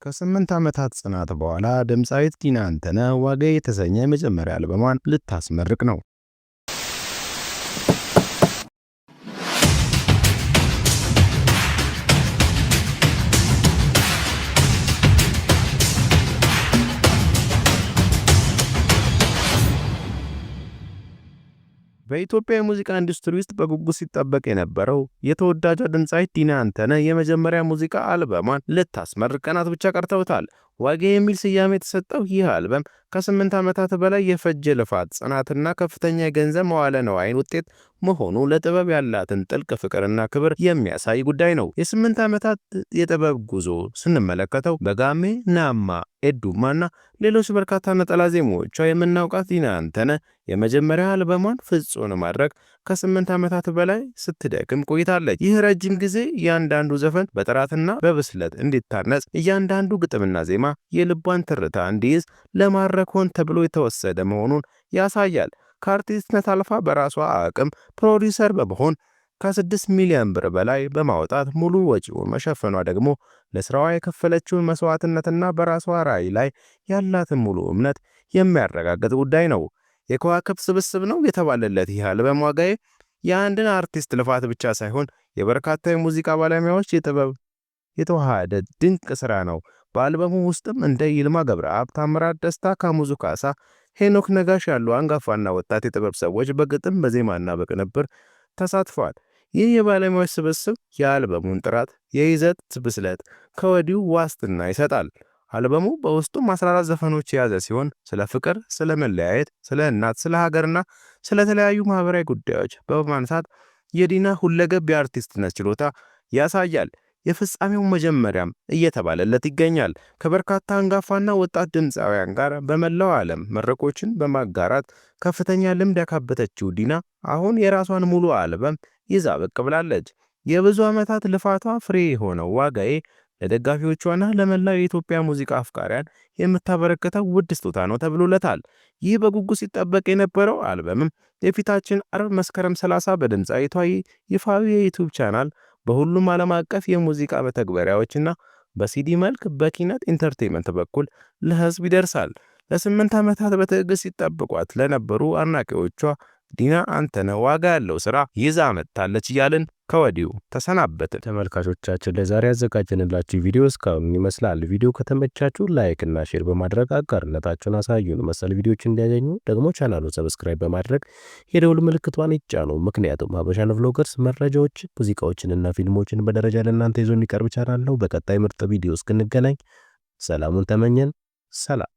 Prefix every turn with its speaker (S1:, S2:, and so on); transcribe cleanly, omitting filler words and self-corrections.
S1: ከ8 ዓመታት ጽናት በኋላ ድምፃዊት ቲና አንተነህ ዋጋዬ የተሰኘ የመጀመሪያ አልበሟን ልታስመርቅ ነው። በኢትዮጵያ የሙዚቃ ኢንዱስትሪ ውስጥ በጉጉት ሲጠበቅ የነበረው የተወዳጇ ድምፃዊት ቲና አንተነህ የመጀመሪያ ሙዚቃ አልበሟን ልታስመርቅ ቀናት ብቻ ቀርተውታል። ዋጋዬ የሚል ስያሜ የተሰጠው ይህ አልበም ከ8 ዓመታት በላይ የፈጀ ልፋት፣ ጽናትና ከፍተኛ የገንዘብ መዋለ ንዋይን ውጤት መሆኑ ለጥበብ ያላትን ጥልቅ ፍቅርና ክብር የሚያሳይ ጉዳይ ነው። የ8 ዓመታት የጥበብ ጉዞ ስንመለከተው በጋሜ፣ ናማ፣ ኤዱማና ሌሎች በርካታ ነጠላ ዜማዎቿ የምናውቃት ቲና አንተነህ የመጀመሪያ አልበሟን ፍጹም ማድረግ ከ8 ዓመታት በላይ ስትደክም ቆይታለች። ይህ ረጅም ጊዜ እያንዳንዱ ዘፈን በጥራትና በብስለት እንዲታነጽ፣ እያንዳንዱ ግጥምና ዜማ የልቧን ትርታ እንዲይዝ ለማድረግ ሆን ተብሎ የተወሰደ መሆኑን ያሳያል። ከአርቲስትነት አልፋ በራሷ አቅም ፕሮዲውሰር በመሆን ከ6 ሚሊዮን ብር በላይ በማውጣት ሙሉ ወጪውን መሸፈኗ ደግሞ ለስራዋ የከፈለችውን መስዋዕትነትና በራሷ ራዕይ ላይ ያላትን ሙሉ እምነት የሚያረጋግጥ ጉዳይ ነው። የከዋክብት ስብስብ ነው የተባለለት ይህ አልበም ዋጋዬ የአንድን አርቲስት ልፋት ብቻ ሳይሆን የበርካታ የሙዚቃ ባለሙያዎች የጥበብ የተዋሃደ ድንቅ ስራ ነው። በአልበሙ ውስጥም እንደ ይልማ ገብረአብ፣ ታምራት ደስታ፣ ካሙዙ ካሳ፣ ሄኖክ ነጋሽ ያሉ አንጋፋና ወጣት የጥበብ ሰዎች በግጥም በዜማና በቅንብር ተሳትፈዋል። ይህ የባለሙያዎች ስብስብ የአልበሙን ጥራት፣ የይዘት ብስለት ከወዲሁ ዋስትና ይሰጣል። አልበሙ በውስጡም 14 ዘፈኖች የያዘ ሲሆን ስለ ፍቅር፣ ስለ መለያየት፣ ስለ እናት፣ ስለ ሀገርና ስለ ተለያዩ ማህበራዊ ጉዳዮች በማንሳት የቲና ሁለገብ የአርቲስትነት ችሎታ ያሳያል። የፍጻሜው መጀመሪያም እየተባለለት ይገኛል። ከበርካታ አንጋፋና ወጣት ድምፃውያን ጋር በመላው ዓለም መድረኮችን በማጋራት ከፍተኛ ልምድ ያካበተችው ቲና አሁን የራሷን ሙሉ አልበም ይዛ ብቅ ብላለች። የብዙ ዓመታት ልፋቷ ፍሬ የሆነው ዋጋዬ ለደጋፊዎቿና ለመላው የኢትዮጵያ ሙዚቃ አፍቃሪያን የምታበረክተው ውድ ስጦታ ነው ተብሎለታል። ይህ በጉጉት ሲጠበቅ የነበረው አልበምም የፊታችን አርብ መስከረም 30 በድምፃዊቷ ይፋዊ የዩቲዩብ ቻናል በሁሉም ዓለም አቀፍ የሙዚቃ መተግበሪያዎችና በሲዲ መልክ በኪነት ኢንተርቴይንመንት በኩል ለህዝብ ይደርሳል። ለ8 ዓመታት በትዕግስት ሲጠብቋት ለነበሩ አድናቂዎቿ ቲና አንተነህ ዋጋ ያለው ስራ ይዛ መጥታለች እያልን ከወዲሁ ተሰናበትን። ተመልካቾቻችን ለዛሬ ያዘጋጀንላችሁ ቪዲዮ እስካሁን ይመስላል። ቪዲዮ ከተመቻችሁ ላይክ እና ሼር በማድረግ አጋርነታችሁን አሳዩን። መሰል ቪዲዮዎች እንዲያገኙ ደግሞ ቻናሉን ሰብስክራይብ በማድረግ የደውል ምልክቷን ይጫኑ። ምክንያቱም ሀበሻን ቭሎገርስ መረጃዎች፣ ሙዚቃዎችንና ፊልሞችን በደረጃ ለእናንተ ይዞ የሚቀርብ ቻናል ነው። በቀጣይ ምርጥ ቪዲዮ እስክንገናኝ ሰላሙን ተመኘን። ሰላም።